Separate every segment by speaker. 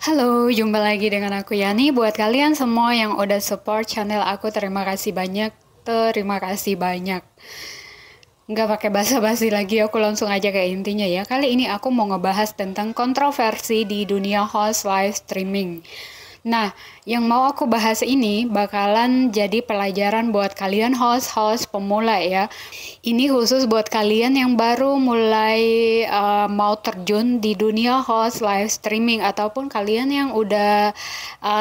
Speaker 1: Halo, jumpa lagi dengan aku Yani. Buat kalian semua yang udah support channel aku, terima kasih banyak. Terima kasih banyak. Nggak pakai basa-basi lagi, aku langsung aja ke intinya ya. Kali ini aku mau ngebahas tentang kontroversi di dunia host live streaming. Nah, yang mau aku bahas ini bakalan jadi pelajaran buat kalian host-host pemula ya. Ini khusus buat kalian yang baru mulai mau terjun di dunia host live streaming ataupun kalian yang udah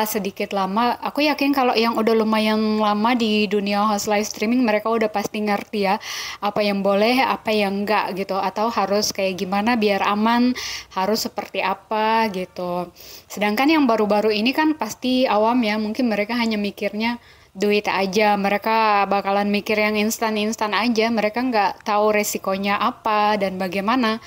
Speaker 1: sedikit lama. Aku yakin kalau yang udah lumayan lama di dunia host live streaming mereka udah pasti ngerti ya apa yang boleh, apa yang enggak gitu atau harus kayak gimana biar aman, harus seperti apa gitu. Sedangkan yang baru-baru ini kan pasti awam ya, mungkin mereka hanya mikirnya duit aja, mereka bakalan mikir yang instan-instan aja, mereka nggak tahu resikonya apa dan bagaimana.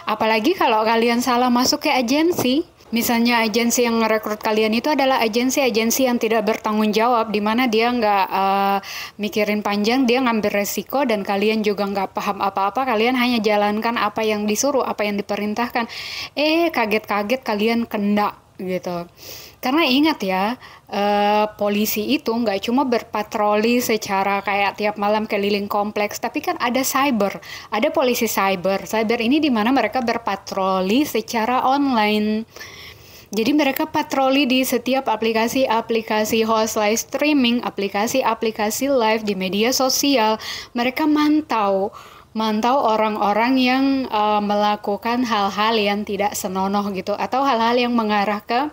Speaker 1: Apalagi kalau kalian salah masuk ke agensi, misalnya agensi yang merekrut kalian itu adalah agensi-agensi yang tidak bertanggung jawab, di mana dia nggak mikirin panjang, dia ngambil resiko dan kalian juga nggak paham apa-apa, kalian hanya jalankan apa yang disuruh, apa yang diperintahkan. Kaget-kaget kalian kena gitu. Karena ingat ya, polisi itu nggak cuma berpatroli secara kayak tiap malam keliling kompleks, tapi kan ada cyber, ada polisi cyber. Cyber ini di mana mereka berpatroli secara online. Jadi mereka patroli di setiap aplikasi-aplikasi host live streaming, aplikasi-aplikasi live di media sosial. Mereka mantau orang-orang yang melakukan hal-hal yang tidak senonoh gitu atau hal-hal yang mengarah ke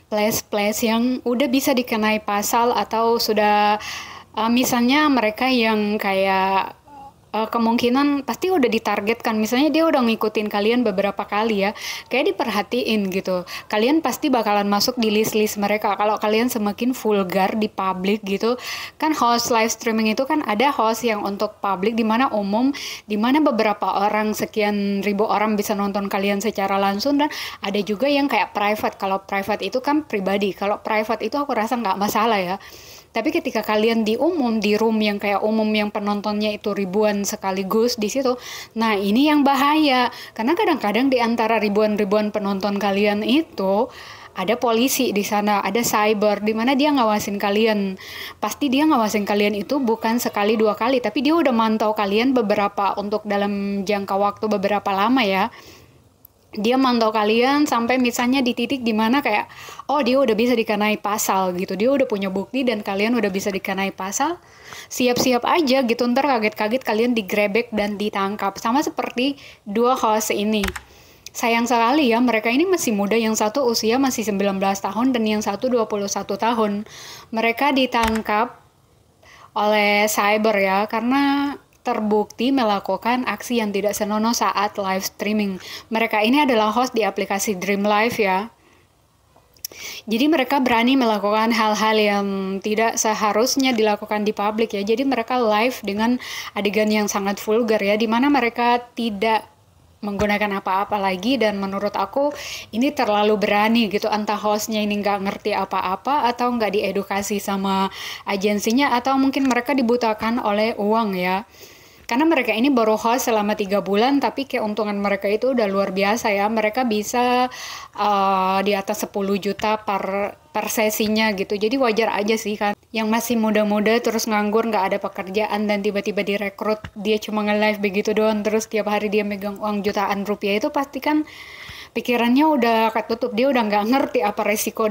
Speaker 1: place-place yang udah bisa dikenai pasal atau sudah misalnya mereka yang kayak kemungkinan pasti udah ditargetkan, misalnya dia udah ngikutin kalian beberapa kali ya, kayak diperhatiin gitu, kalian pasti bakalan masuk di list-list mereka kalau kalian semakin vulgar di publik gitu kan. Host live streaming itu kan ada host yang untuk publik di mana umum, di mana beberapa orang, sekian ribu orang bisa nonton kalian secara langsung, dan ada juga yang kayak private. Kalau private itu kan pribadi, kalau private itu aku rasa nggak masalah ya. Tapi ketika kalian di umum, di room yang kayak umum yang penontonnya itu ribuan sekaligus di situ, nah ini yang bahaya. Karena kadang-kadang di antara ribuan-ribuan penonton kalian itu ada polisi di sana, ada cyber di mana dia ngawasin kalian. Pasti dia ngawasin kalian itu bukan sekali dua kali, tapi dia udah mantau kalian beberapa untuk dalam jangka waktu beberapa lama ya. Dia mantau kalian sampai misalnya di titik dimana kayak, oh dia udah bisa dikenai pasal gitu, dia udah punya bukti dan kalian udah bisa dikenai pasal, siap-siap aja gitu, ntar kaget-kaget kalian digrebek dan ditangkap. Sama seperti dua host ini. Sayang sekali ya, mereka ini masih muda, yang satu usia masih 19 tahun dan yang satu 21 tahun. Mereka ditangkap oleh cyber ya, karena terbukti melakukan aksi yang tidak senonoh saat live streaming. Mereka ini adalah host di aplikasi Dream Live ya. Jadi mereka berani melakukan hal-hal yang tidak seharusnya dilakukan di publik ya. Jadi mereka live dengan adegan yang sangat vulgar ya, di mana mereka tidak menggunakan apa-apa lagi, dan menurut aku ini terlalu berani gitu. Entah hostnya ini nggak ngerti apa-apa atau nggak diedukasi sama agensinya atau mungkin mereka dibutakan oleh uang ya. Karena mereka ini baru host selama 3 bulan, tapi keuntungan mereka itu udah luar biasa ya. Mereka bisa di atas 10 juta per sesinya gitu. Jadi wajar aja sih kan. Yang masih muda-muda terus nganggur, nggak ada pekerjaan, dan tiba-tiba direkrut, dia cuma nge-live begitu doang, terus tiap hari dia megang uang jutaan rupiah, itu pasti kan pikirannya udah ketutup, dia udah nggak ngerti apa resiko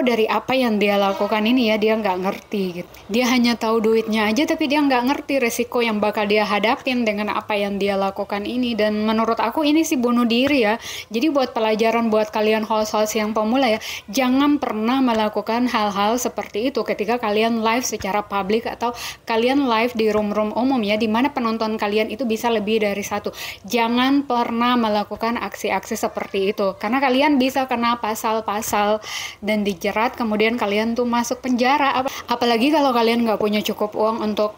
Speaker 1: dari apa yang dia lakukan ini ya, dia nggak ngerti gitu. Dia hanya tahu duitnya aja, tapi dia nggak ngerti resiko yang bakal dia hadapin dengan apa yang dia lakukan ini. Dan menurut aku ini sih bunuh diri ya. Jadi buat pelajaran buat kalian host-host yang pemula ya, jangan pernah melakukan hal-hal seperti itu ketika kalian live secara publik atau kalian live di room-room umum ya, dimana penonton kalian itu bisa lebih dari satu. Jangan pernah melakukan aksi-aksi seperti itu, karena kalian bisa kena pasal-pasal dan dijerat, kemudian kalian tuh masuk penjara. Apalagi kalau kalian nggak punya cukup uang untuk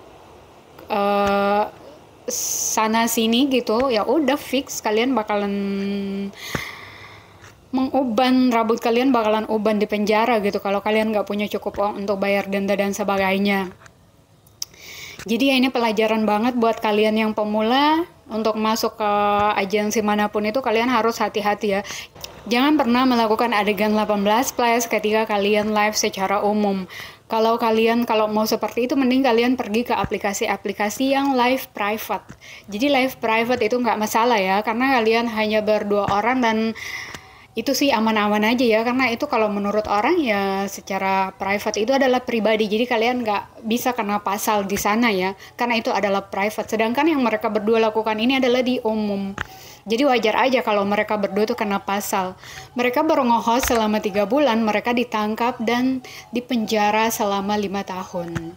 Speaker 1: sana sini gitu, ya udah fix kalian bakalan menguban, rambut kalian bakalan uban di penjara gitu kalau kalian nggak punya cukup uang untuk bayar denda dan sebagainya. Jadi ya ini pelajaran banget buat kalian yang pemula, untuk masuk ke agensi manapun itu kalian harus hati-hati ya. Jangan pernah melakukan adegan 18 plus ketika kalian live secara umum. Kalau mau seperti itu, mending kalian pergi ke aplikasi-aplikasi yang live private. Jadi live private itu nggak masalah ya, karena kalian hanya berdua orang dan itu sih aman-aman aja ya, karena itu kalau menurut orang ya secara private itu adalah pribadi, jadi kalian nggak bisa kena pasal di sana ya, karena itu adalah private. Sedangkan yang mereka berdua lakukan ini adalah di umum. Jadi wajar aja kalau mereka berdua tuh kena pasal. Mereka baru nge-host selama 3 bulan, mereka ditangkap dan dipenjara selama 5 tahun.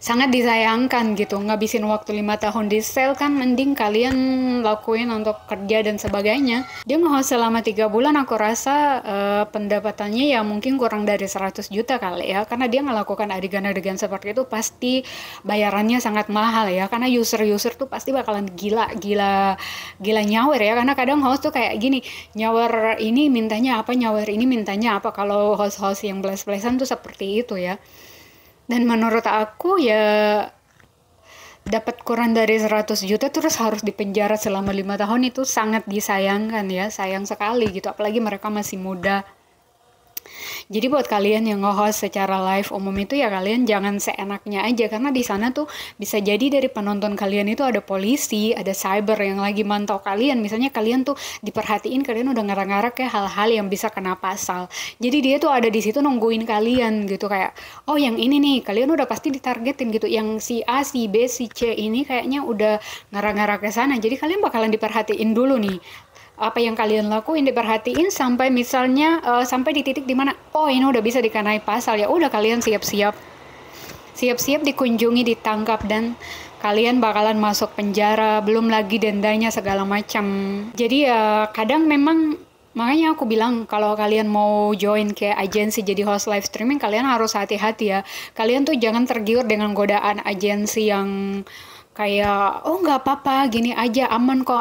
Speaker 1: Sangat disayangkan gitu, ngabisin waktu 5 tahun di sel kan mending kalian lakuin untuk kerja dan sebagainya. Dia nge-host selama 3 bulan, aku rasa pendapatannya ya mungkin kurang dari 100 juta kali ya, karena dia melakukan adegan-adegan seperti itu pasti bayarannya sangat mahal ya, karena user-user tuh pasti bakalan gila nyawer ya, karena kadang host tuh kayak gini, nyawer ini mintanya apa, nyawer ini mintanya apa. Kalau host-host yang bless-blessan tuh seperti itu ya. Dan menurut aku ya dapat kurang dari 100 juta terus harus dipenjara selama 5 tahun itu sangat disayangkan ya, sayang sekali gitu, apalagi mereka masih muda. Jadi buat kalian yang nge-host secara live umum itu ya kalian jangan seenaknya aja, karena di sana tuh bisa jadi dari penonton kalian itu ada polisi, ada cyber yang lagi mantau kalian. Misalnya kalian tuh diperhatiin, kalian udah ngarang-ngarang kayak hal-hal yang bisa kena pasal. Jadi dia tuh ada di situ nungguin kalian gitu, kayak oh yang ini nih kalian udah pasti ditargetin gitu. Yang si A, si B, si C ini kayaknya udah ngarang-ngarang ke sana. Jadi kalian bakalan diperhatiin dulu nih, apa yang kalian lakuin diperhatiin sampai misalnya sampai di titik dimana oh ini udah bisa dikenai pasal, ya udah kalian siap-siap dikunjungi, ditangkap, dan kalian bakalan masuk penjara, belum lagi dendanya segala macam. Jadi ya kadang memang, makanya aku bilang kalau kalian mau join ke agensi jadi host live streaming, kalian harus hati-hati ya. Kalian tuh jangan tergiur dengan godaan agensi yang kayak oh nggak apa-apa gini aja, aman kok.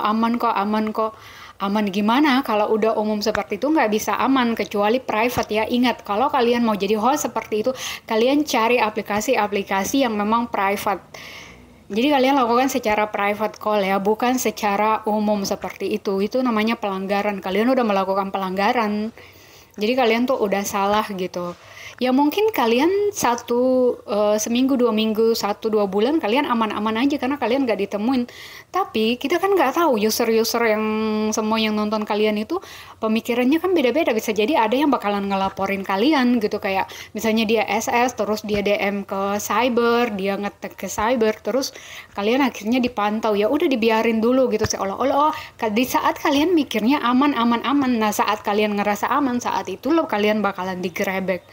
Speaker 1: Aman gimana kalau udah umum seperti itu? Nggak bisa aman kecuali private ya. Ingat, kalau kalian mau jadi host seperti itu, kalian cari aplikasi-aplikasi yang memang private. Jadi kalian lakukan secara private call ya, bukan secara umum seperti itu. Itu namanya pelanggaran. Kalian udah melakukan pelanggaran. Jadi kalian tuh udah salah gitu. Ya mungkin kalian seminggu, 2 minggu, 1-2 bulan kalian aman-aman aja karena kalian nggak ditemuin. Tapi kita kan nggak tahu user-user yang semua yang nonton kalian itu pemikirannya kan beda-beda. Bisa jadi ada yang bakalan ngelaporin kalian gitu, kayak misalnya dia SS terus dia DM ke cyber, dia ngetek ke cyber, terus kalian akhirnya dipantau. Ya udah dibiarin dulu gitu, seolah-olah oh di saat kalian mikirnya aman. Nah saat kalian ngerasa aman, saat itu loh kalian bakalan digerebek.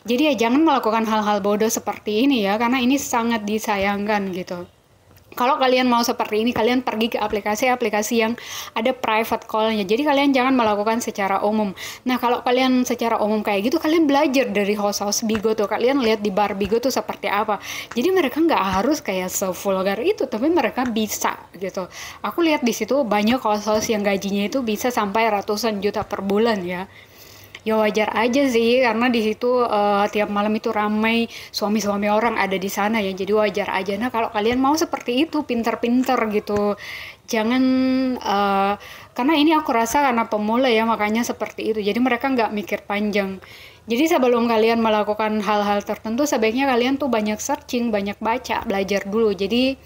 Speaker 1: Jadi ya jangan melakukan hal-hal bodoh seperti ini ya, karena ini sangat disayangkan gitu. Kalau kalian mau seperti ini, kalian pergi ke aplikasi-aplikasi yang ada private call-nya. Jadi kalian jangan melakukan secara umum. Nah, kalau kalian secara umum kayak gitu, kalian belajar dari host-host Bigo tuh. Kalian lihat di bar Bigo tuh seperti apa. Jadi mereka nggak harus kayak se-vulgar itu, tapi mereka bisa gitu. Aku lihat di situ banyak host-host yang gajinya itu bisa sampai ratusan juta per bulan ya. Ya wajar aja sih, karena di situ tiap malam itu ramai suami-suami orang ada di sana ya, jadi wajar aja. Nah kalau kalian mau seperti itu, pinter-pinter gitu, jangan karena ini aku rasa karena pemula ya, makanya seperti itu. Jadi mereka nggak mikir panjang. Jadi sebelum kalian melakukan hal-hal tertentu, sebaiknya kalian tuh banyak searching, banyak baca, belajar dulu. Jadi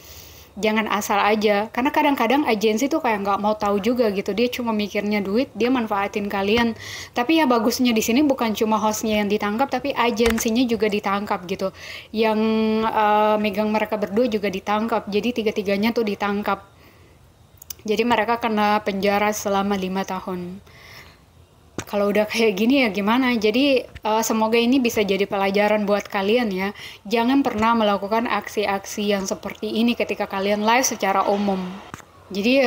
Speaker 1: jangan asal aja, karena kadang-kadang agensi tuh kayak nggak mau tahu juga gitu, dia cuma mikirnya duit, dia manfaatin kalian. Tapi ya bagusnya di sini bukan cuma hostnya yang ditangkap, tapi agensinya juga ditangkap gitu, yang megang mereka berdua juga ditangkap, jadi tiga-tiganya tuh ditangkap. Jadi mereka kena penjara selama 5 tahun. Kalau udah kayak gini ya gimana? Jadi semoga ini bisa jadi pelajaran buat kalian ya. Jangan pernah melakukan aksi-aksi yang seperti ini ketika kalian live secara umum. Jadi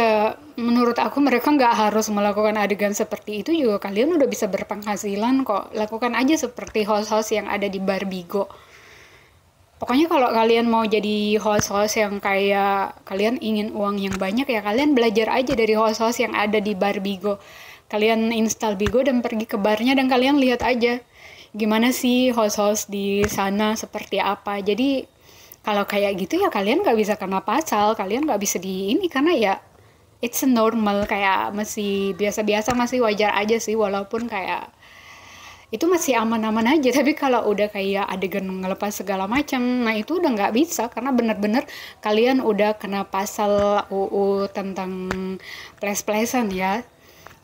Speaker 1: menurut aku mereka nggak harus melakukan adegan seperti itu juga. Kalian udah bisa berpenghasilan kok. Lakukan aja seperti host-host yang ada di bar Bigo. Pokoknya kalau kalian mau jadi host-host yang kayak kalian ingin uang yang banyak ya, kalian belajar aja dari host-host yang ada di bar Bigo. Kalian install Bigo dan pergi ke barnya dan kalian lihat aja gimana sih host-host di sana seperti apa. Jadi kalau kayak gitu ya kalian nggak bisa kena pasal, kalian nggak bisa di ini, karena ya it's normal, kayak masih biasa-biasa, masih wajar aja sih, walaupun kayak itu masih aman-aman aja. Tapi kalau udah kayak adegan ngelepas segala macam, nah itu udah nggak bisa, karena bener-bener kalian udah kena pasal UU tentang ples-plesan ya.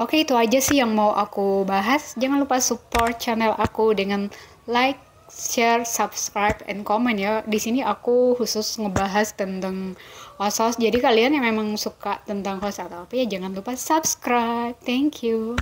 Speaker 1: Oke, itu aja sih yang mau aku bahas. Jangan lupa support channel aku dengan like, share, subscribe, and comment ya. Di sini aku khusus ngebahas tentang host-host. Jadi kalian yang memang suka tentang host atau apa ya, jangan lupa subscribe. Thank you.